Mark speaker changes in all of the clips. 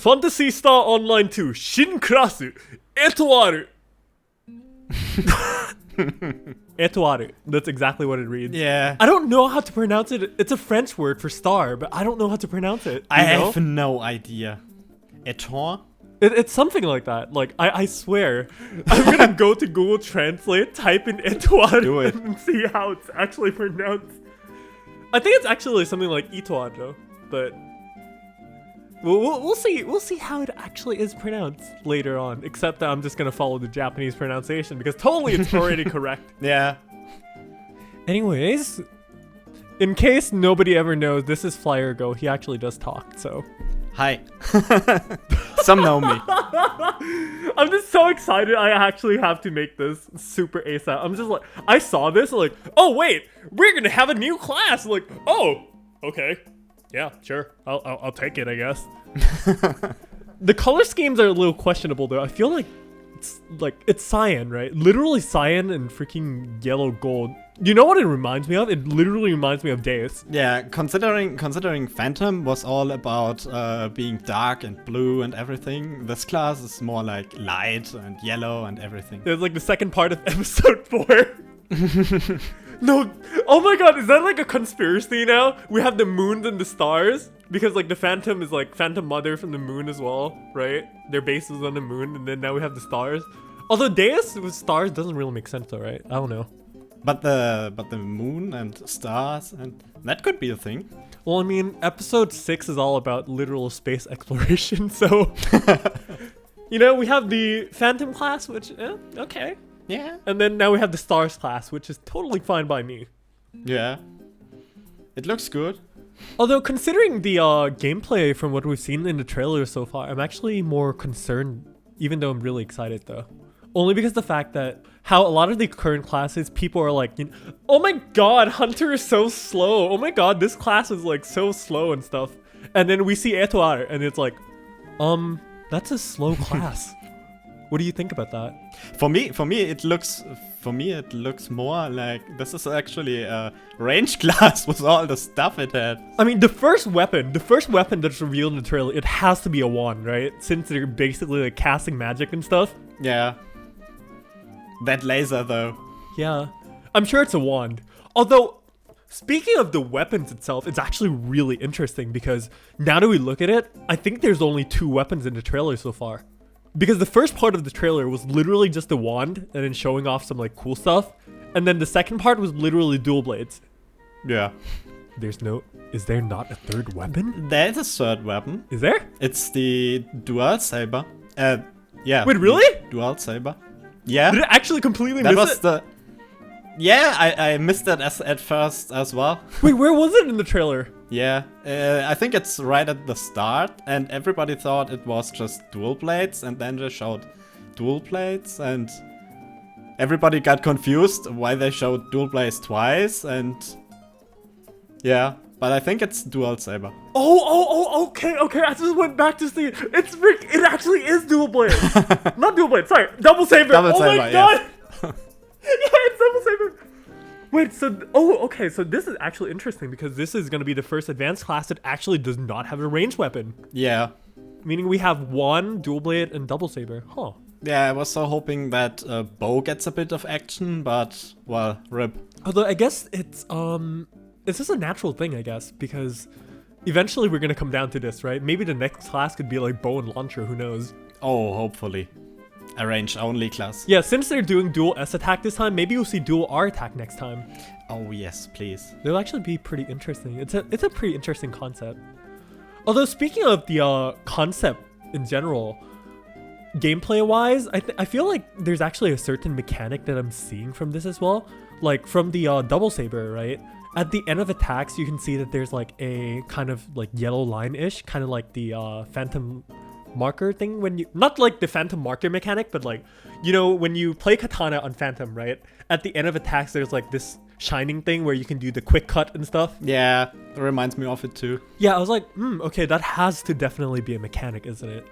Speaker 1: Phantasy Star Online 2 新クラス Étoile. Étoile. That's exactly what it reads.
Speaker 2: Yeah.
Speaker 1: I don't know how to pronounce it. It's a French word for star, but I don't know how to pronounce it.
Speaker 2: I have no idea. Étoile?
Speaker 1: It's something like that. Like, I swear. I'm gonna go to Google Translate, type in Étoile,
Speaker 2: Do it.
Speaker 1: and see how it's actually pronounced. I think it's actually something like Étoile, though. But we'll see. We'll see how it actually is pronounced later on. Except that I'm just gonna follow the Japanese pronunciation because totally it's already correct.
Speaker 2: Yeah.
Speaker 1: Anyways, in case nobody ever knows, this is Flyergo. He actually does talk, so.
Speaker 2: Hi. Some know me.
Speaker 1: I'm just so excited I actually have to make this super ASAP. I'm just like, I saw this, like, oh wait, we're gonna have a new class. Like, oh, okay. Yeah, sure. I'll take it, I guess. The color schemes are a little questionable though. I feel like it's cyan, right? Literally cyan and freaking yellow gold. You know what it reminds me of? It literally reminds me of Deus.
Speaker 2: Yeah, considering Phantom was all about being dark and blue and everything, this class is more like light and yellow and everything.
Speaker 1: It's like the second part of episode 4. No, oh my god, is that like a conspiracy now? We have the moons and the stars? Because like the Phantom is like Phantom Mother from the moon as well, right? Their base is on the moon, and then now we have the stars. Although Deus with stars doesn't really make sense though, right? I don't know.
Speaker 2: But the moon and stars, and that could be a thing.
Speaker 1: Well, I mean, episode 6 is all about literal space exploration, so... You know, we have the Phantom class, which, okay.
Speaker 2: Yeah.
Speaker 1: And then now we have the Stars class, which is totally fine by me.
Speaker 2: Yeah. It looks good.
Speaker 1: Although, considering the gameplay from what we've seen in the trailer so far, I'm actually more concerned, even though I'm really excited, though. Only because the fact that how a lot of the current classes, people are like, you know, oh my god, Hunter is so slow. Oh my god, this class is like so slow and stuff. And then we see Étoile, and it's like, that's a slow class. What do you think about that?
Speaker 2: For me, it looks more like this is actually a range class with all the stuff it had.
Speaker 1: I mean, the first weapon that's revealed in the trailer, it has to be a wand, right? Since they're basically like casting magic and stuff.
Speaker 2: Yeah. That laser though.
Speaker 1: Yeah. I'm sure it's a wand. Although, speaking of the weapons itself, it's actually really interesting because now that we look at it, I think there's only 2 weapons in the trailer so far. Because the first part of the trailer was literally just a wand and then showing off some like cool stuff. And then the second part was literally dual blades.
Speaker 2: Yeah.
Speaker 1: Is there not a third weapon?
Speaker 2: There's a third weapon.
Speaker 1: Is there?
Speaker 2: It's the dual saber. Yeah.
Speaker 1: Wait, really?
Speaker 2: Dual saber. Yeah.
Speaker 1: Did it actually completely
Speaker 2: That
Speaker 1: miss
Speaker 2: was
Speaker 1: it?
Speaker 2: the... Yeah, I missed that at first as well.
Speaker 1: Wait, where was it in the trailer?
Speaker 2: Yeah, I think it's right at the start, and everybody thought it was just dual blades, and then they showed dual blades, and everybody got confused why they showed dual blades twice, and yeah, but I think it's dual saber.
Speaker 1: Okay, I just went back to see it. It actually is dual blade. Not dual blade, sorry, double saber.
Speaker 2: Double saber,
Speaker 1: my god.
Speaker 2: yes.
Speaker 1: Yeah, it's double saber. Wait, so, okay, so this is actually interesting because this is going to be the first advanced class that actually does not have a ranged weapon.
Speaker 2: Yeah.
Speaker 1: Meaning we have one dual blade and double saber. Huh.
Speaker 2: Yeah, I was so hoping that bow gets a bit of action, but, well, rip.
Speaker 1: Although I guess it's just a natural thing, I guess, because eventually we're going to come down to this, right? Maybe the next class could be like bow and launcher, who knows?
Speaker 2: Oh, hopefully. A range-only class.
Speaker 1: Yeah, since they're doing dual S attack this time, maybe we'll see dual R attack next time.
Speaker 2: Oh, yes, please.
Speaker 1: They'll actually be pretty interesting. It's a pretty interesting concept. Although, speaking of the concept in general, gameplay-wise, I feel like there's actually a certain mechanic that I'm seeing from this as well. Like, from the double saber, right? At the end of attacks, you can see that there's like a kind of like yellow line-ish, kind of like the Phantom marker thing when you, not like the Phantom marker mechanic, but like, you know, when you play katana on Phantom, right? At the end of attacks, there's like this shining thing where you can do the quick cut and stuff.
Speaker 2: Yeah, it reminds me of it too.
Speaker 1: Yeah, I was like, okay, that has to definitely be a mechanic, isn't it?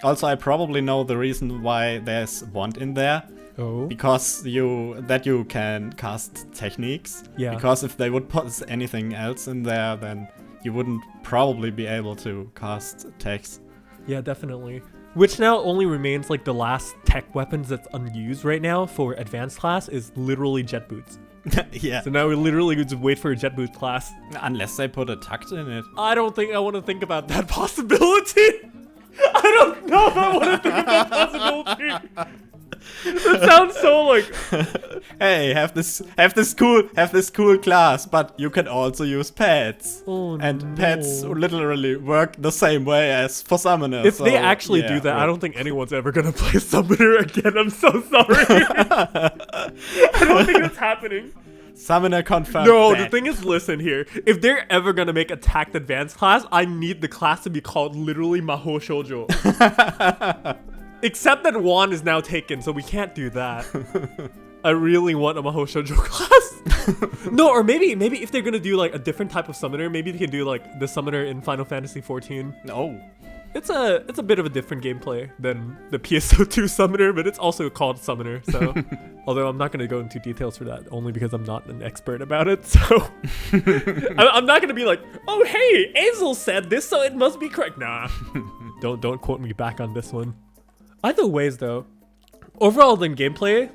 Speaker 2: Also, I probably know the reason why there's wand in there.
Speaker 1: Oh.
Speaker 2: Because you can cast techniques.
Speaker 1: Yeah.
Speaker 2: Because if they would put anything else in there, then you wouldn't probably be able to cast text.
Speaker 1: Yeah, definitely. Which now only remains like the last tech weapons that's unused right now for advanced class is literally jet boots.
Speaker 2: Yeah.
Speaker 1: So now we literally just wait for a jet boot class.
Speaker 2: Unless they put a tucked in it.
Speaker 1: I don't think I want to think about that possibility. I don't know if I want to think about possibility. That sounds so like,
Speaker 2: Hey, have this cool class, but you can also use pets.
Speaker 1: oh
Speaker 2: And
Speaker 1: no.
Speaker 2: pets literally work the same way as for summoners.
Speaker 1: If they
Speaker 2: so,
Speaker 1: actually
Speaker 2: yeah,
Speaker 1: do that, I
Speaker 2: right.
Speaker 1: don't think anyone's ever gonna play Summoner again. I'm so sorry. I don't think that's happening.
Speaker 2: Summoner confirmed.
Speaker 1: No,
Speaker 2: dead.
Speaker 1: the thing is, listen here. If they're ever gonna make attacked advanced class, I need the class to be called literally Maho Shoujo. Except that Wan is now taken, so we can't do that. I really want a Maho Shoujo class. No, or maybe if they're gonna do like a different type of summoner, maybe they can do like the summoner in Final Fantasy 14.
Speaker 2: No.
Speaker 1: It's a bit of a different gameplay than the PSO2 summoner, but it's also called summoner. So, although I'm not going to go into details for that, only because I'm not an expert about it. So, I'm not going to be like, oh hey, Azel said this, so it must be correct. Nah, don't quote me back on this one. Either ways, though, overall the gameplay,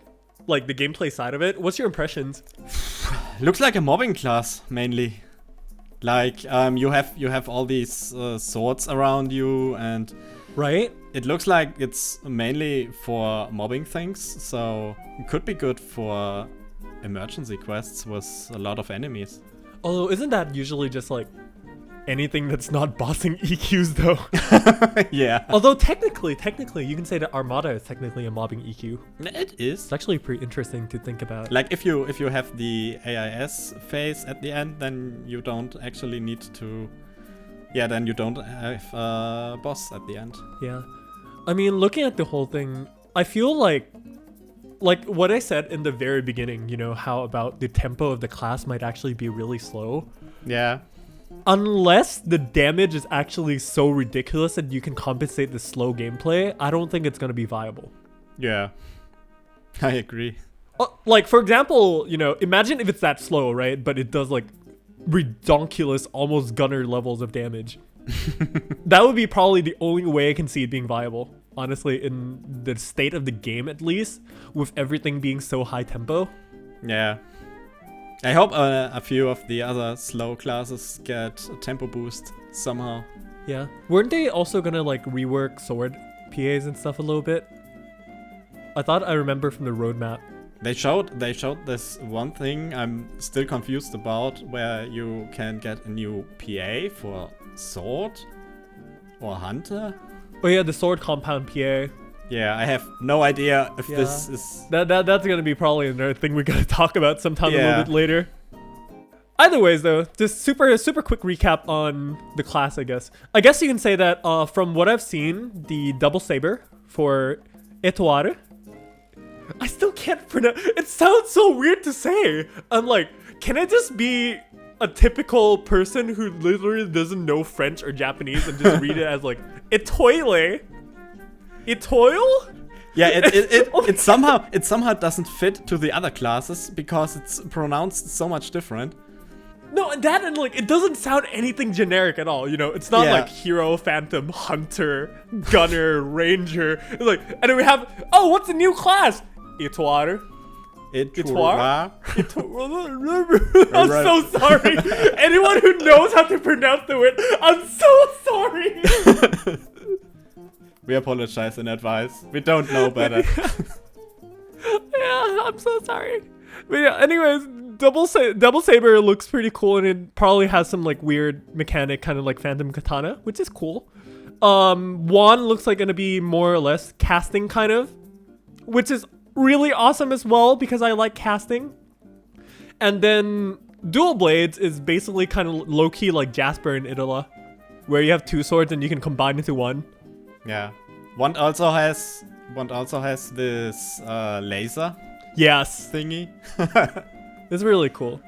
Speaker 1: like the gameplay side of it, what's your impressions?
Speaker 2: Looks like a mobbing class mainly. Like you have all these swords around you, and
Speaker 1: Right?
Speaker 2: it looks like it's mainly for mobbing things. So it could be good for emergency quests with a lot of enemies.
Speaker 1: Although, isn't that usually just like anything that's not bossing EQs though?
Speaker 2: Yeah,
Speaker 1: Although technically, you can say that Armada is technically a mobbing EQ.
Speaker 2: it is.
Speaker 1: It's actually pretty interesting to think about.
Speaker 2: Like if you have the AIS phase at the end, then you don't actually need to. Yeah, then you don't have a boss at the end.
Speaker 1: Yeah. I mean, looking at the whole thing, I feel like what I said in the very beginning, you know, how about the tempo of the class might actually be really slow.
Speaker 2: Yeah.
Speaker 1: Unless the damage is actually so ridiculous that you can compensate the slow gameplay, I don't think it's going to be viable.
Speaker 2: Yeah. I agree.
Speaker 1: Like, for example, you know, imagine if it's that slow, right? But it does, like, redonkulous, almost gunner levels of damage. That would be probably the only way I can see it being viable. Honestly, in the state of the game, at least, with everything being so high tempo.
Speaker 2: Yeah. I hope a few of the other slow classes get a tempo boost somehow.
Speaker 1: Yeah. Weren't they also gonna, like, rework sword PAs and stuff a little bit? I thought I remember from the roadmap.
Speaker 2: They showed this one thing I'm still confused about, where you can get a new PA for sword or hunter.
Speaker 1: Oh yeah, the sword compound PA.
Speaker 2: Yeah, I have no idea if
Speaker 1: Yeah.
Speaker 2: this is.
Speaker 1: That's gonna be probably another thing we're gonna talk about sometime a
Speaker 2: Yeah.
Speaker 1: little bit later. Either ways, though, just super quick recap on the class, I guess. I guess you can say that from what I've seen, the double saber for Étoile. I still can't pronounce. It sounds so weird to say. I'm like, can I just be a typical person who literally doesn't know French or Japanese and just read it as like Étoile? Étoile?
Speaker 2: Yeah, it somehow doesn't fit to the other classes because it's pronounced so much different.
Speaker 1: No, and that, and like, it doesn't sound anything generic at all, you know? It's not
Speaker 2: Yeah.
Speaker 1: like hero, phantom, hunter, gunner, ranger. It's like, and then we have, oh, what's the new class? Étoile.
Speaker 2: Étoile.
Speaker 1: I'm so sorry. Anyone who knows how to pronounce the word, I'm so sorry.
Speaker 2: We apologize in advance. We don't know better.
Speaker 1: Yeah, I'm so sorry. But yeah, anyways, double saber looks pretty cool, and it probably has some like weird mechanic, kind of like phantom katana, which is cool. Wand looks like gonna be more or less casting kind of, which is really awesome as well because I like casting. And then dual blades is basically kind of low key like Jasper and Idala, where you have two swords and you can combine into one.
Speaker 2: Yeah. One also has this laser
Speaker 1: Yes,
Speaker 2: thingy.
Speaker 1: it's really cool.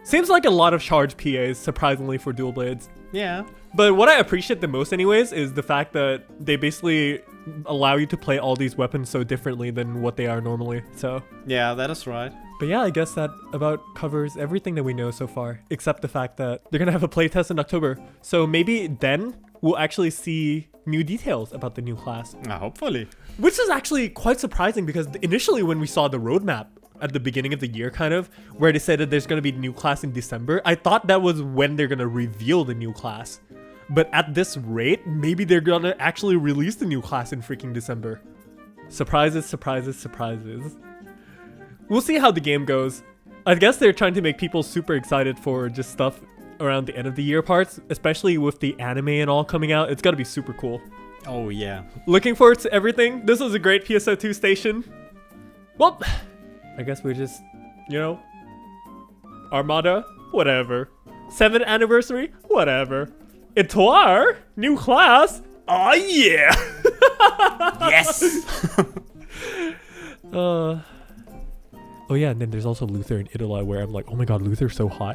Speaker 1: Seems like a lot of charge PAs, surprisingly, for dual blades.
Speaker 2: Yeah.
Speaker 1: But what I appreciate the most anyways is the fact that they basically allow you to play all these weapons so differently than what they are normally. So
Speaker 2: Yeah, that is right.
Speaker 1: but yeah, I guess that about covers everything that we know so far, except the fact that they're gonna have a playtest in October. So maybe then we'll actually see new details about the new class.
Speaker 2: Hopefully.
Speaker 1: Which is actually quite surprising because initially when we saw the roadmap at the beginning of the year, kind of, where they said that there's going to be a new class in December, I thought that was when they're going to reveal the new class. But at this rate, maybe they're going to actually release the new class in freaking December. Surprises, surprises, surprises. We'll see how the game goes. I guess they're trying to make people super excited for just stuff around the end of the year parts, especially with the anime and all coming out. It's got to be super cool.
Speaker 2: Oh, yeah.
Speaker 1: Looking forward to everything. This was a great PSO2 station. Well, I guess we're just, you know, Armada, whatever. 7th anniversary, whatever. Étoile, new class, oh yeah!
Speaker 2: Yes!
Speaker 1: Oh yeah, and then there's also Luther and Étoile where I'm like, oh my god, Luther's so hot.